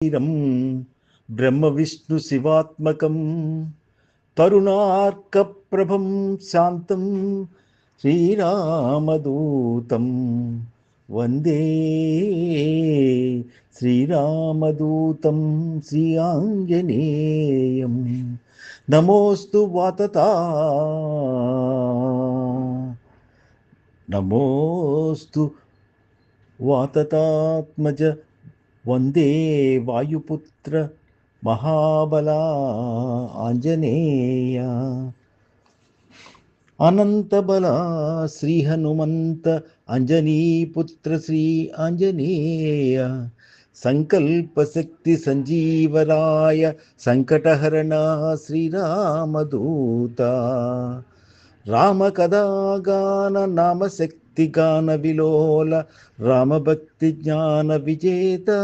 वीरं ब्रह्म विष्णु शिवात्मकं तरुणार्कप्रभं शान्तं श्रीरामदूतं वन्दे श्रीरामदूतं श्री आञ्जनेयं नमोऽस्तु वातता नमोऽस्तु वाततात्मज वंदे वायुपुत्र महाबला आंजनेय अनंत बला श्री हनुमंत अंजनीपुत्र श्री आंजनेय संकल्प शक्ति संजीवराय संकटहरण श्रीरामदूता राम कदा गान नाम शक्ति गान विलोल राम भक्ति ज्ञान विजेता